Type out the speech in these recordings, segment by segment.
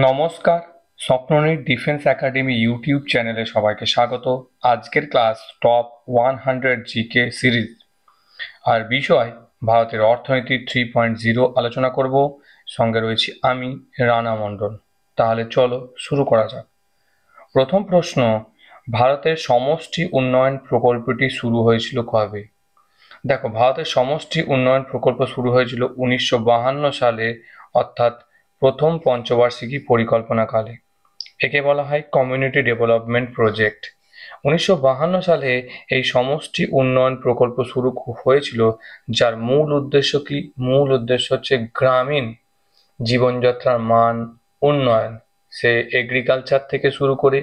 নমস্কার, Swapnanir defence academy YouTube চ্যানেলে সবাইকে স্বাগত। আজকের ক্লাস টপ 100 জিকে সিরিজ আর বিষয় ভারতের অর্থনীতি 3.0 আলোচনা করব। সঙ্গে রয়েছি আমি রানা মণ্ডল। তাহলে চলো শুরু করা যাক। প্রথম প্রশ্ন, ভারতের সমষ্টি উন্নয়ন প্রকল্পটি শুরু হয়েছিল কবে? দেখো, ভারতের সমষ্টি উন্নয়ন প্রকল্প শুরু হয়েছিল 1952 সালে, অর্থাৎ প্রথম পঞ্চবার্ষিকী পরিকল্পনাকালে। একে বলা হয় কমিউনিটি ডেভেলপমেন্ট প্রজেক্ট। 1952 সালে এই সমষ্টি উন্নয়ন প্রকল্প শুরু হয়েছিল, যার মূল উদ্দেশ্য কি? মূল উদ্দেশ্য হচ্ছে গ্রামীণ জীবনযাত্রার মান উন্নয়ন। সে এগ্রিকালচার থেকে শুরু করে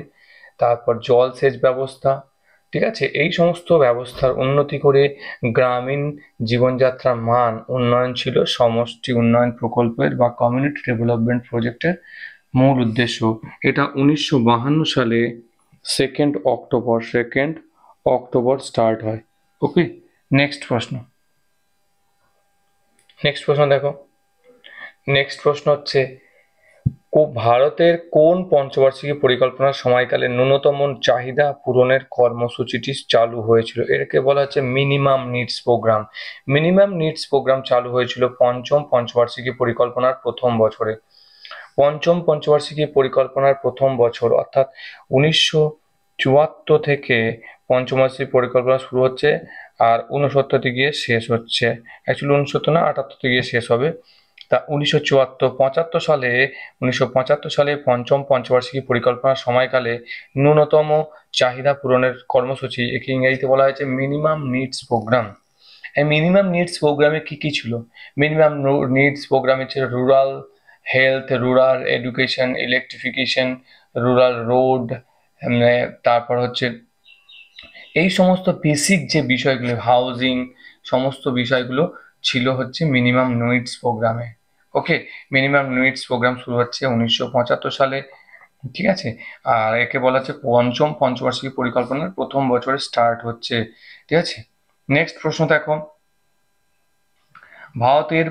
তারপর জলসেচ ব্যবস্থা, ঠিক আছে, এই সমস্ত ব্যবস্থার উন্নতি করে গ্রামীণ জীবনযাত্রার মান উন্নয়ন ছিল সমষ্টি উন্নয়ন প্রকল্পের বা কমিউনিটি ডেভেলপমেন্ট প্রজেক্টের মূল উদ্দেশ্য। এটা 1952 সালে সেকেন্ড অক্টোবর স্টার্ট হয়। ওকে, নেক্সট প্রশ্ন। দেখো, নেক্সট প্রশ্ন হচ্ছে ভারতের কোন পঞ্চবার্ষিকী পরিকল্পনার সময়কালে ন্যূনতম চাহিদা পূরণের কর্মসূচিটি চালু হয়েছিল? এটাকে বলা হচ্ছে minimum needs programme. Minimum needs programme চালু হয়েছিল পঞ্চম পঞ্চবার্ষিকী পরিকল্পনার প্রথম বছরে। পঞ্চম পঞ্চবার্ষিকী পরিকল্পনার প্রথম বছর অর্থাৎ 1974 থেকে পঞ্চবার্ষিকী পরিকল্পনা শুরু হচ্ছে আর 69 গিয়ে শেষ হচ্ছে। অ্যাকচুয়ালি 69 না, 78 গিয়ে শেষ হবে। তা 1975 সালে পঞ্চম পঞ্চবার্ষিকী পরিকল্পনার সময়কালে ন্যূনতম চাহিদা পূরণের কর্মসূচি, একে ইংরেজিতে বলা হয়েছে মিনিমাম নিডস প্রোগ্রাম। এই মিনিমাম নিডস প্রোগ্রামে কি কি ছিল? মিনিমাম নিডস প্রোগ্রামে ছিল rural health, rural education, electrification, rural road, তারপর হচ্ছে এই সমস্ত বেসিক যে বিষয়গুলো, হাউজিং, সমস্ত বিষয়গুলো ছিল হচ্ছে মিনিমাম নিডস প্রোগ্রামে। ওকে, মিনিমাম নিডস প্রোগ্রাম শুরু হচ্ছে 1975 সালে, ঠিক আছে। আর একে বলা হচ্ছে পঞ্চম পঞ্চবার্ষিকী পরিকল্পনার প্রথম বছরে স্টার্ট হচ্ছে, ঠিক আছে। নেক্সট প্রশ্ন দেখো, ভারতের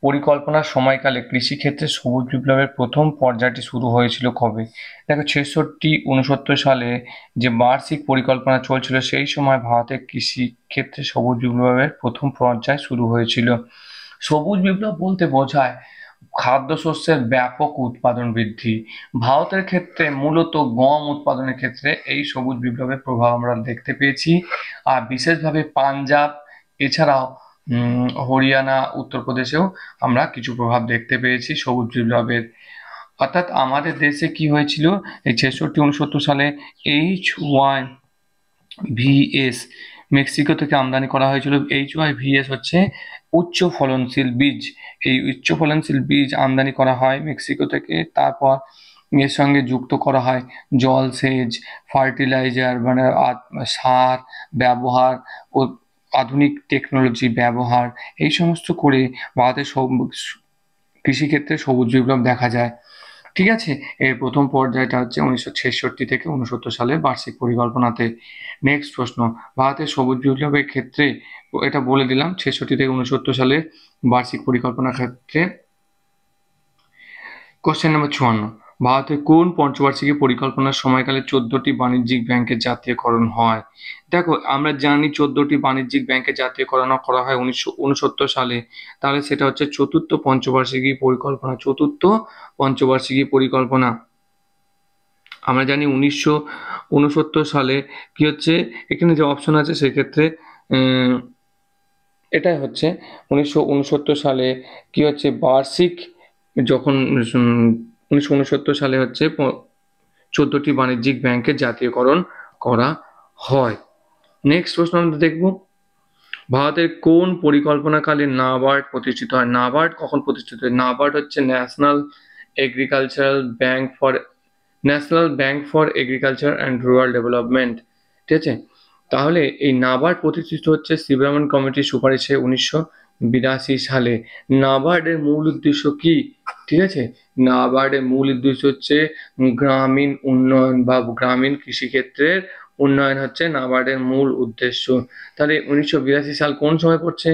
পরিকল্পনার সময়কালে কৃষিক্ষেত্রে সবুজ বিপ্লবের প্রথম পর্যায়টি শুরু হয়েছিল কবে? দেখো, 66-69 সালে যে বার্ষিক পরিকল্পনা চলছিল, সেই সময় ভারতের কৃষিক্ষেত্রে সবুজ বিপ্লবের প্রথম পর্যায় শুরু হয়েছিল। সবুজ বিপ্লব বলতে বোঝায় খাদ্যশস্যের ব্যাপক উৎপাদন বৃদ্ধি। ভারতের ক্ষেত্রে মূলত গম উৎপাদনের ক্ষেত্রে এই সবুজ বিপ্লবের প্রভাব আমরা দেখতে পেয়েছি। আর বিশেষভাবে পাঞ্জাব, এছাড়াও হরিয়ানা, উত্তরপ্রদেশেও আমরা কিছু প্রভাব দেখতে পেয়েছি সবুজ বিপ্লবের। অর্থাৎ আমাদের দেশে কি হয়েছিল, এই 66-69 সালে HYVS মেক্সিকো থেকে আমদানি করা হয়েছিল। HYVS হচ্ছে উচ্চ ফলনশীল বীজ। এই উচ্চ ফলনশীল বীজ আমদানি করা হয় মেক্সিকো থেকে। তারপর এর সঙ্গে যুক্ত করা হয় জলসেচ, ফার্টিলাইজার মানে সার ব্যবহার ও আধুনিক টেকনোলজি ব্যবহার, এই সমস্ত করে ভারতের কৃষিক্ষেত্রে সবুজ বিপ্লব দেখা যায়, ঠিক আছে। এর প্রথম পর্যায়টা হচ্ছে 1966 থেকে 69 সালের বার্ষিক পরিকল্পনাতে। নেক্সট প্রশ্ন, ভারতের সবুজ বিপ্লবের ক্ষেত্রে, এটা বলে দিলাম 66 থেকে 69 সালের বার্ষিক পরিকল্পনার ক্ষেত্রে। কোশ্চেন নম্বর 54, ভারতের কোন পঞ্চবার্ষিকী পরিকল্পনার সময়কালে 14টি বাণিজ্যিক ব্যাংকের জাতীয়করণ হয়? দেখো, আমরা জানি 14টি বাণিজ্যিক ব্যাংকের জাতীয়করণ করা হয় 1969 সালে। তাহলে সেটা হচ্ছে চতুর্থ পঞ্চবার্ষিকী পরিকল্পনা। আমরা জানি 1969 সালে কি হচ্ছে, এখানে যে অপশন আছে সেক্ষেত্রে এটাই হচ্ছে 1969 সালে কি হচ্ছে বার্ষিক, যখন 1969 সালে হচ্ছে 14টি বাণিজ্যিক ব্যাংকের জাতীয়করণ করা হয়। নেক্সট প্রশ্ন আমরা দেখব, ভারতের কোন পরিকল্পনাকালে নাবার্ড প্রতিষ্ঠিত হয়? নাবার্ড কখন প্রতিষ্ঠিত হয়? নাবার্ড হচ্ছে national bank for agriculture and rural development, ঠিক আছে। তাহলে এই নাবার্ড প্রতিষ্ঠিত হচ্ছে শিবরামন কমিটির সুপারিশে 1982 সালে। নাবার্ডের মূল উদ্দেশ্য কি? ঠিক আছে, নাবার্ডের মূল উদ্দেশ্য হচ্ছে গ্রামীণ উন্নয়ন বা গ্রামীণ কৃষিক্ষেত্রের উন্নয়ন হচ্ছে নাবার্ডের মূল উদ্দেশ্য। তাহলে 1982 সাল কোন সময় পড়ছে?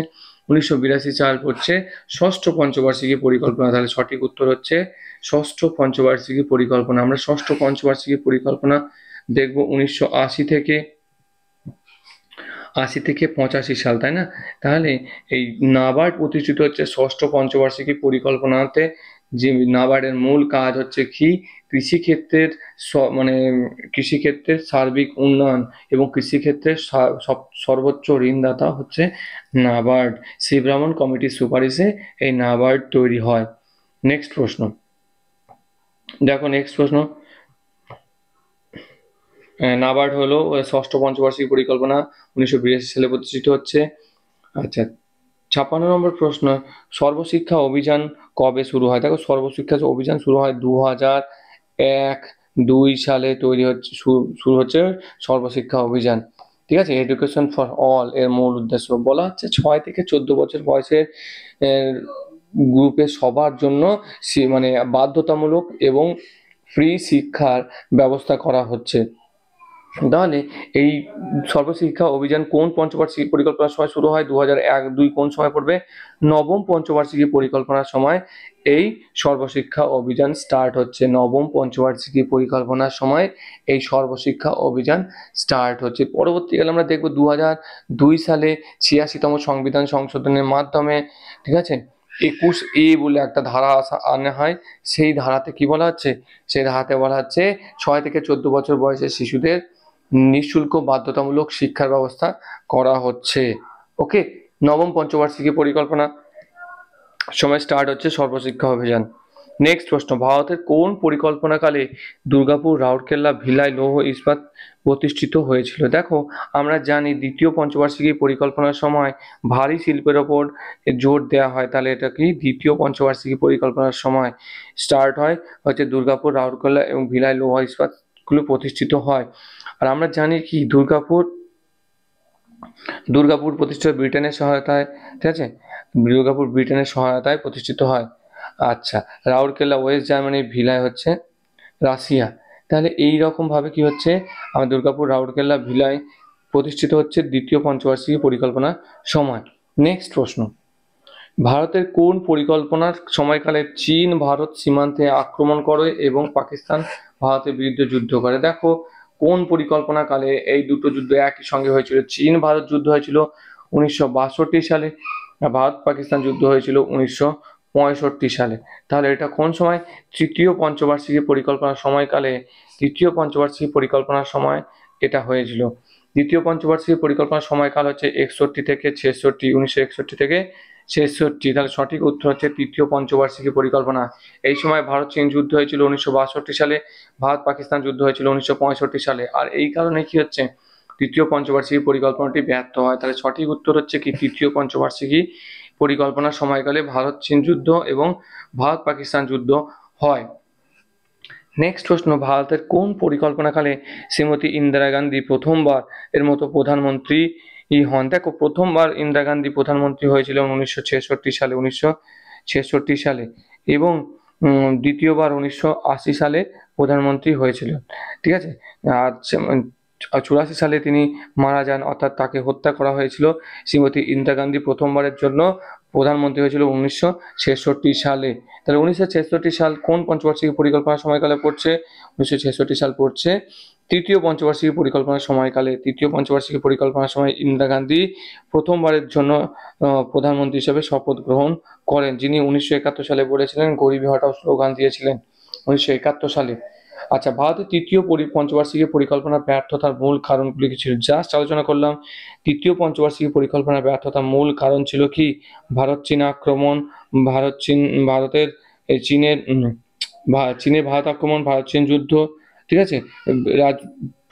1982 সাল পড়ছে ষষ্ঠ পঞ্চবার্ষিকী পরিকল্পনা। তাহলে সঠিক উত্তর হচ্ছে ষষ্ঠ পঞ্চবার্ষিকী পরিকল্পনা। আমরা ষষ্ঠ পঞ্চবার্ষিকী পরিকল্পনা দেখব 1980 থেকে 85 সাল, তাই না? তাহলে এই নাবার্ড প্রতিষ্ঠিত হচ্ছে ষষ্ঠ পঞ্চবার্ষিকী পরিকল্পনাতে। যে নাবার্ডের মূল কাজ হচ্ছে কি, কৃষিক্ষেত্রের মানে কৃষিক্ষেত্রের সার্বিক উন্নয়ন এবং কৃষিক্ষেত্রের সর্বোচ্চ ঋণদাতা হচ্ছে নাবার্ড। শিবরামন কমিটির সুপারিশে এই নাবার্ড তৈরি হয়। নেক্সট প্রশ্ন দেখো, নেক্সট প্রশ্ন, নাবার্ড হলো ষষ্ঠ পঞ্চবার্ষিক পরিকল্পনা, 1982 সালে প্রতিষ্ঠিত হচ্ছে। আচ্ছা, 56 নম্বর প্রশ্ন, সর্বশিক্ষা অভিযান কবে শুরু হয়? দেখো, সর্বশিক্ষা অভিযান শুরু হয় 2001-2 সালে তৈরি হচ্ছে, শুরু হচ্ছে সর্বশিক্ষা অভিযান। ঠিক আছে, এডুকেশন ফর অল এর মূল উদ্দেশ্য বলা হচ্ছে 6 থেকে 14 বছর বয়সের গ্রুপে সবার জন্য মানে বাধ্যতামূলক এবং ফ্রি শিক্ষার ব্যবস্থা করা হচ্ছে। তাহলে এই সর্বশিক্ষা অভিযান কোন পঞ্চবার্ষিকী পরিকল্পনার সময় শুরু হয়? 2001-2 কোন সময় পড়বে? নবম পঞ্চবার্ষিকী পরিকল্পনার সময় এই সর্বশিক্ষা অভিযান স্টার্ট হচ্ছে। নবম পঞ্চবার্ষিকী পরিকল্পনার সময় এই সর্বশিক্ষা অভিযান স্টার্ট হচ্ছে। পরবর্তীকালে আমরা দেখব 2002 সালে 86তম সংবিধান সংশোধনের মাধ্যমে, ঠিক আছে, 21A বলে একটা ধারা আনা হয়। সেই ধারাতে কি বলা হচ্ছে? সেই ধারাতে বলা হচ্ছে 6 থেকে 14 বছর বয়সের শিশুদের নিঃশুল্ক বাধ্যতামূলক শিক্ষার ব্যবস্থা করা হচ্ছে। ওকে, নবম পঞ্চবার্ষিকী পরিকল্পনা সময় স্টার্ট হচ্ছে সর্বশিক্ষা অভিযান। নেক্সট প্রশ্ন, ভারতের কোন পরিকল্পনাকালে দুর্গাপুর, রাউরকেল্লা, ভিলাই লৌহ ইস্পাত প্রতিষ্ঠিত হয়েছিল? দেখো, আমরা জানি দ্বিতীয় পঞ্চবার্ষিকী পরিকল্পনার সময় ভারী শিল্পের ওপর জোর দেওয়া হয়। তাহলে এটা কি দ্বিতীয় পঞ্চবার্ষিকী পরিকল্পনার সময় স্টার্ট হয় হচ্ছে দুর্গাপুর, রাউরকেল্লা এবং ভিলাই লৌহ ইস্পাতগুলো প্রতিষ্ঠিত হয়। আর আমরা জানি কি দুর্গাপুর প্রতিষ্ঠিত ব্রিটেনের সহায়তায়, ঠিক আছে, দুর্গাপুর ব্রিটেনের সহায়তায় প্রতিষ্ঠিত হয়। আচ্ছা, রাউরকেল্লা ওয়েস্ট জার্মানি, ভিলাই হচ্ছে রাশিয়া। তাহলে এই রকম ভাবে কি হচ্ছে, আমার দুর্গাপুর, রাউরকেল্লা, ভিলাই প্রতিষ্ঠিত হচ্ছে দ্বিতীয় পঞ্চবার্ষিকী পরিকল্পনার সময়। নেক্সট প্রশ্ন, ভারতের কোন পরিকল্পনার সময়কালে চীন ভারত সীমান্তে আক্রমণ করে এবং পাকিস্তান ভারতের বিরুদ্ধে যুদ্ধ করে? দেখো, কোন পরিকল্পনা কালে এই দুটো যুদ্ধ একই সঙ্গে হয়েছিল? চীন ভারত যুদ্ধ হয়েছিল 1962 সালে, ভারত পাকিস্তান যুদ্ধ হয়েছিল 1965 সালে। তাহলে এটা কোন সময়? তৃতীয় পঞ্চবার্ষিকী পরিকল্পনার সময়কালে, তৃতীয় পঞ্চবার্ষিকী পরিকল্পনার সময় এটা হয়েছিল। দ্বিতীয় পঞ্চবার্ষিকী পরিকল্পনার সময়কাল হচ্ছে 61 থেকে 66, 1961 থেকে 66। তাহলে সঠিক উত্তর হচ্ছে তৃতীয় পঞ্চবার্ষিকী পরিকল্পনা। এই সময় ভারত চীন যুদ্ধ হয়েছিল 1962 সালে, ভারত পাকিস্তান যুদ্ধ হয়েছিল 1965 সালে। আর এই কারণে কি হচ্ছে, তৃতীয় পঞ্চবার্ষিকী পরিকল্পনাটি ব্যর্থ হয়। তাহলে সঠিক উত্তর হচ্ছে কি তৃতীয় পঞ্চবার্ষিকী পরিকল্পনার সময়কালে ভারত চীন যুদ্ধ এবং ভারত পাকিস্তান যুদ্ধ হয়। নেক্সট প্রশ্ন, ভারতের কোন পরিকল্পনাকালে শ্রীমতী ইন্দিরা গান্ধী প্রথমবার এর মতো প্রধানমন্ত্রী হন? দেখো, প্রথমবার ইন্দিরা গান্ধী প্রধানমন্ত্রী হয়েছিলেন 1966 সালে এবং দ্বিতীয়বার 1980 সালে প্রধানমন্ত্রী হয়েছিলেন। ঠিক আছে, আর 84 সালে তিনি মারা যান, অর্থাৎ তাকে হত্যা করা হয়েছিল। শ্রীমতী ইন্দিরা গান্ধী প্রথমবারের জন্য প্রধানমন্ত্রী হয়েছিল 1966 সালে। তাহলে 1966 সাল কোন পঞ্চবার্ষিকী পরিকল্পনার সময়কালে পড়ছে? 1966 সাল পড়ছে তৃতীয় পঞ্চবার্ষিকী পরিকল্পনার সময়কালে। তৃতীয় পঞ্চবার্ষিকী পরিকল্পনার সময় ইন্দিরা গান্ধী প্রথমবারের জন্য প্রধানমন্ত্রী হিসেবে শপথ গ্রহণ করেন, যিনি 1971 সালে বলেছিলেন গরিবি হটাও স্লোগান দিয়েছিলেন 1971 সালে। আচ্ছা, ভারতের তৃতীয় পঞ্চবার্ষিকী পরিকল্পনার ব্যর্থতার মূল কারণগুলি কি ছিল? জাস্ট আলোচনা করলাম। তৃতীয় পঞ্চবার্ষিকী পরিকল্পনার ব্যর্থতার মূল কারণ ছিল কি? ভারত চীন আক্রমণ, ভারতের চীনের ভারত আক্রমণ, ভারত চীন যুদ্ধ, ঠিক আছে,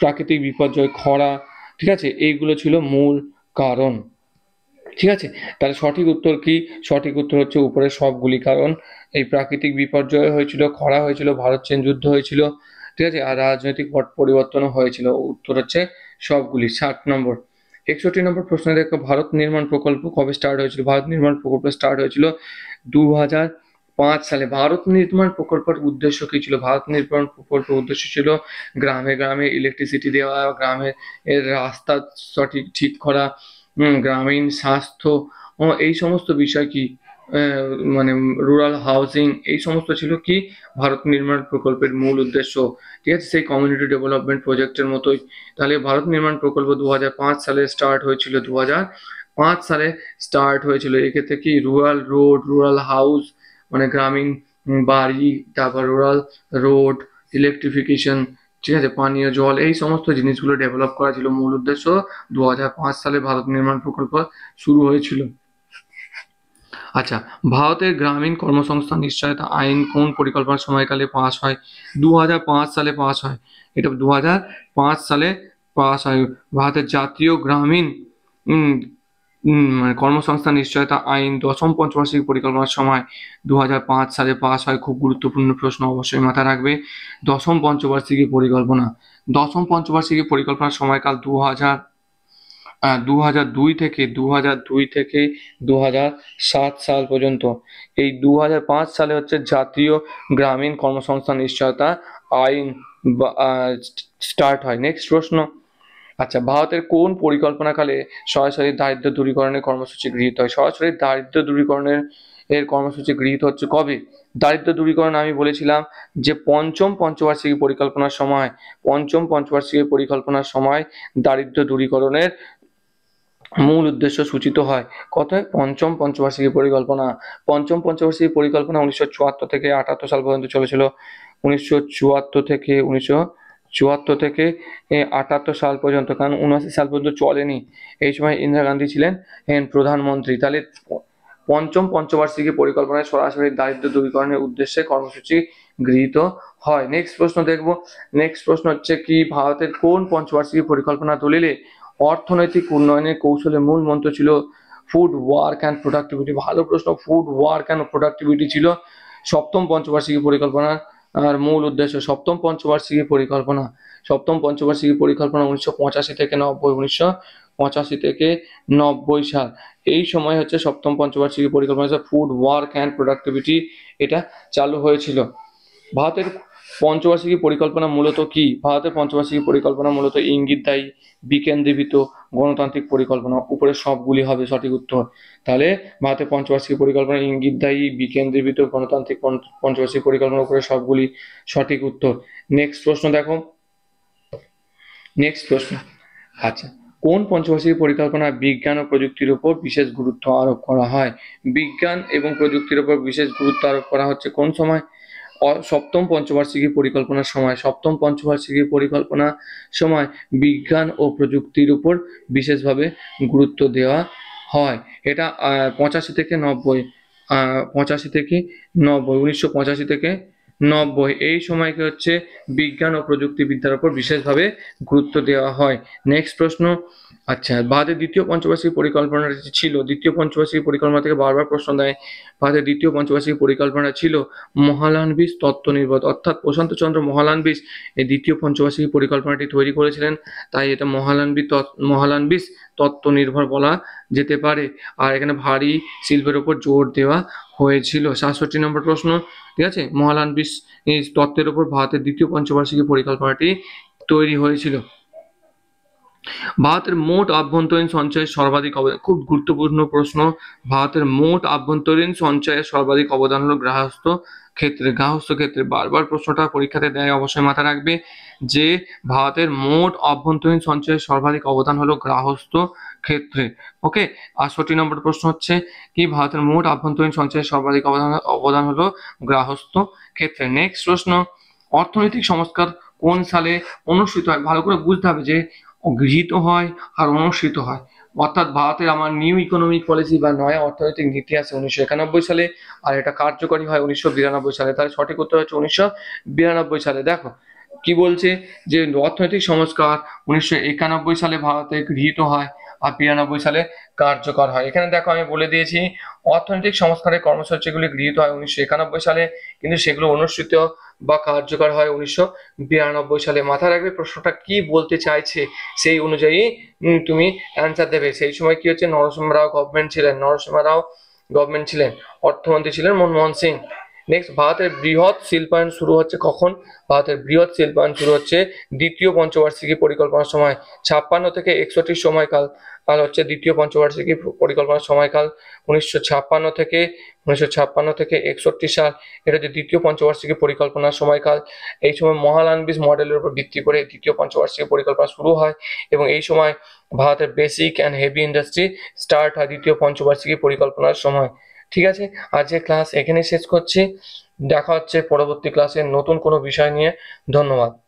প্রাকৃতিক বিপর্যয়, খরা, ঠিক আছে, এইগুলো ছিল মূল কারণ। ঠিক আছে, তাহলে সঠিক উত্তর কি? সঠিক উত্তর হচ্ছে উপরের সবগুলি কারণ। এই প্রাকৃতিক বিপর্যয় হয়েছিল, খরা হয়েছিল, ভারত চীন যুদ্ধ হয়েছিল, ঠিক আছে, আর রাজনৈতিক পট পরিবর্তনও হয়েছিল। উত্তর হচ্ছে সবগুলি। 60 নম্বর, 61 নম্বর প্রশ্ন দেখো, ভারত নির্মাণ প্রকল্প কবে স্টার্ট হয়েছিল? ভারত নির্মাণ প্রকল্প স্টার্ট হয়েছিল 2005 সালে। ভারত নির্মাণ প্রকল্পের উদ্দেশ্য কি ছিল? ভারত নির্মাণ প্রকল্পের উদ্দেশ্য ছিল গ্রামে গ্রামে ইলেকট্রিসিটি দেওয়া, গ্রামের রাস্তা ঠিক করা, গ্রামীণ স্বাস্থ্য এই সমস্ত বিষয় কি মানে রুরাল হাউজিং এই সমস্ত ছিল কি ভারত নির্মাণ প্রকল্পের মূল উদ্দেশ্য। ঠিক আছে, সেই কমিউনিটি ডেভেলপমেন্ট প্রজেক্টের মতোই। তাহলে ভারত নির্মাণ প্রকল্প 2005 সালে স্টার্ট হয়েছিল, 2005 সালে স্টার্ট হয়েছিল। এক্ষেত্রে কি রুরাল রোড, রুরাল হাউস মানে গ্রামীণ বাড়ি, তারপর রুরাল রোড, ইলেকট্রিফিকেশন, ঠিক আছে, পানীয় জল, এই সমস্ত জিনিসগুলো ডেভেলপ করা ছিল মূল উদ্দেশ্য। 2005 সালে ভারত নির্মাণ প্রকল্প শুরু হয়েছিল। আচ্ছা, ভারতের গ্রামীণ কর্মসংস্থান নিশ্চয়তা আইন কোন পরিকল্পনার সময়কালে পাস হয়? 2005 সালে পাস হয়। এটা 2005 সালে পাস হয়। ভারতের জাতীয় গ্রামীণ মানে কর্মসংস্থান নিশ্চয়তা আইন দশম পঞ্চবার্ষিক পরিকল্পনার সময় 2005 সালে পাস হয়। খুব গুরুত্বপূর্ণ প্রশ্ন, অবশ্যই মাথায় রাখবে। দশম পঞ্চবার্ষিকী পরিকল্পনা, দশম পঞ্চবার্ষিকী পরিকল্পনার সময়কাল 2002 থেকে 2007 সাল পর্যন্ত। এই 2005 সালে হচ্ছে জাতীয় গ্রামীণ কর্মসংস্থান নিশ্চয়তা আইন স্টার্ট হয়। নেক্সট প্রশ্ন, আচ্ছা, ভারতের কোন পরিকল্পনাকালে সরাসরি দারিদ্র দূরীকরণের কর্মসূচি গৃহীত হয়? সরাসরি দারিদ্র দূরীকরণের কর্মসূচি গৃহীত হচ্ছে কবে? দারিদ্র দূরীকরণ আমি বলেছিলাম যে পঞ্চম পঞ্চবার্ষিকী পরিকল্পনার সময়, পঞ্চম পঞ্চবার্ষিকী পরিকল্পনার সময় দারিদ্র দূরীকরণের মূল উদ্দেশ্য সূচিত হয়। কত? পঞ্চম পঞ্চবার্ষিকী পরিকল্পনা। পঞ্চম পঞ্চবার্ষিকী পরিকল্পনা 1974 থেকে 78 সাল পর্যন্ত চলেছিল। 1974 থেকে 78 সাল পর্যন্ত, কারণ 79 সাল পর্যন্ত চলেনি। এই সময় ইন্দিরা গান্ধী ছিলেন প্রধানমন্ত্রী। তাহলে পঞ্চম পঞ্চবার্ষিকী পরিকল্পনায় সরাসরি দারিদ্র দূরীকরণের উদ্দেশ্যে কর্মসূচি গৃহীত হয়। নেক্সট প্রশ্ন দেখব। নেক্সট প্রশ্ন হচ্ছে কি ভারতের কোন পঞ্চবার্ষিকী পরিকল্পনা দলিলে অর্থনৈতিক উন্নয়নের কৌশলের মূল মন্ত্র ছিল ফুড ওয়ার্ক অ্যান্ড প্রোডাক্টিভিটি? ভালো প্রশ্ন। ফুড ওয়ার্ক অ্যান্ড প্রোডাক্টিভিটি ছিল সপ্তম পঞ্চবার্ষিকী পরিকল্পনার মূল উদ্দেশ্য। সপ্তম পঞ্চবার্ষিকী পরিকল্পনা, সপ্তম পঞ্চবার্ষিকী পরিকল্পনা 1985 থেকে 90, 1985 থেকে 90 সাল, এই সময় হচ্ছে সপ্তম পঞ্চবার্ষিকী পরিকল্পনা ফুড ওয়ার্ক অ্যান্ড প্রোডাক্টিভিটি এটা চালু হয়েছিল। ভারতের পঞ্চবার্ষিকী পরিকল্পনা মূলত কি? ভারতের পঞ্চবার্ষিকী পরিকল্পনা মূলত ইঙ্গিতদায়ী, বিকেন্দ্রীভূত, গণতান্ত্রিক পরিকল্পনা। উপরে সবগুলি হবে সঠিক উত্তর। তাহলে ভারতের পঞ্চবার্ষিকী পরিকল্পনা ইঙ্গিতদায়ী, বিকেন্দ্রীভূত, গণতান্ত্রিক পঞ্চবার্ষিকী পরিকল্পনা, উপরে সবগুলি সঠিক উত্তর। নেক্সট প্রশ্ন দেখো। নেক্সট প্রশ্ন, আচ্ছা, কোন পঞ্চবার্ষিকী পরিকল্পনায় বিজ্ঞান ও প্রযুক্তির উপর বিশেষ গুরুত্ব আরোপ করা হয়? বিজ্ঞান এবং প্রযুক্তির উপর বিশেষ গুরুত্ব আরোপ করা হচ্ছে কোন সময়? সপ্তম পঞ্চবার্ষিকী পরিকল্পনার সময়। সপ্তম পঞ্চবার্ষিকী পরিকল্পনার সময় বিজ্ঞান ও প্রযুক্তির উপর বিশেষভাবে গুরুত্ব দেওয়া হয়। এটা 85 থেকে 90, 85 থেকে 90, 1985 থেকে 90 এই সময়কে হচ্ছে বিজ্ঞান ও প্রযুক্তিবিদ্যার উপর বিশেষভাবে গুরুত্ব দেওয়া হয়। নেক্সট প্রশ্ন, আচ্ছা, ভারতের দ্বিতীয় পঞ্চবার্ষিকী পরিকল্পনা ছিল, দ্বিতীয় পঞ্চবার্ষিকী পরিকল্পনা থেকে বারবার প্রশ্ন দেয়। ভারতের দ্বিতীয় পঞ্চবার্ষিকী পরিকল্পনা ছিল মহালানবিস তত্ত্ব নির্ভর, অর্থাৎ প্রশান্তচন্দ্র মহালানবিস এই দ্বিতীয় পঞ্চবার্ষিকী পরিকল্পনাটি তৈরি করেছিলেন, তাই এটা মহালানবিস তত্ত্ব নির্ভর বলা যেতে পারে। আর এখানে ভারী শিল্পের উপর জোর দেওয়া হয়েছিল। 67 নম্বর প্রশ্ন, ঠিক আছে, মহালানবিস এই তত্ত্বের উপর ভারতের দ্বিতীয় পঞ্চবার্ষিকী পরিকল্পনাটি তৈরি হয়েছিল। ভারতের মোট আভ্যন্তরীণ সঞ্চয়ের সর্বাধিক অবদান, খুব গুরুত্বপূর্ণ প্রশ্ন। ভারতের মোট আভ্যন্তরীণ সঞ্চয়ের সর্বাধিক অবদান হলো গার্হস্থ্য ক্ষেত্রে। বারবার প্রশ্নটা পরীক্ষাতে দেয়, অবশ্যই মাথায় রাখবে যে ভারতের মোট আভ্যন্তরীণ সঞ্চয়ের সর্বাধিক অবদান হলো গার্হস্থ্য ক্ষেত্রে। ওকে, 68 নম্বর প্রশ্ন হচ্ছে কি ভারতের মোট আভ্যন্তরীণ সঞ্চয়ের সর্বাধিক অবদান হলো গার্হস্থ্য ক্ষেত্রে। নেক্সট প্রশ্ন, অর্থনৈতিক সংস্কার কোন সালে অনুষ্ঠিত হয়? ভালো করে বুঝতে হবে যে গৃহীত হয় আর অনুষ্ঠিত হয়। অর্থাৎ ভারতের আমার নিউ ইকোনমিক পলিসি বা নয়া অর্থনৈতিক নীতি আছে 1991 সালে, আর এটা কার্যকরী হয় 1992 সালে। তাহলে সঠিক উত্তর হচ্ছে 1992 সালে। দেখো কি বলছে যে অর্থনৈতিক সংস্কার 1991 সালে ভারতে গৃহীত হয় আর 92 সালে কার্যকর হয়। এখানে দেখো আমি বলে দিয়েছি অর্থনৈতিক সংস্কারের কর্মসূচিগুলি গৃহীত হয় 1991 সালে, কিন্তু সেগুলো অনুষ্ঠিত বা কার্যকর হয় 1992 সালে। মাথায় রাখবে প্রশ্নটা কি বলতে চাইছে, সেই অনুযায়ী তুমি অ্যান্সার দেবে। সেই সময় কি হচ্ছে, নরসিংহ রাও গভর্নমেন্ট ছিলেন, অর্থমন্ত্রী ছিলেন মনমোহন সিং। নেক্সট, ভারতের বৃহৎ শিল্পায়ন শুরু হচ্ছে কখন? ভারতের বৃহৎ শিল্পায়ন শুরু হচ্ছে দ্বিতীয় পঞ্চবার্ষিকী পরিকল্পনার সময়। 56 থেকে 61 সময়কাল হচ্ছে দ্বিতীয় পঞ্চবার্ষিকী পরিকল্পনার সময়কাল। 1956 থেকে 61 সাল, এটা হচ্ছে দ্বিতীয় পঞ্চবার্ষিকী পরিকল্পনার সময়কাল। এই সময় মহালানবিস মডেলের উপর ভিত্তি করে দ্বিতীয় পঞ্চবার্ষিকী পরিকল্পনা শুরু হয় এবং এই সময় ভারতের basic and heavy industry start হয় দ্বিতীয় পঞ্চবার্ষিকী পরিকল্পনার সময়। ঠিক আছে, আজকে ক্লাস এখানেই শেষ করছি। দেখা হচ্ছে পরবর্তী ক্লাসে নতুন কোনো বিষয় নিয়ে। ধন্যবাদ।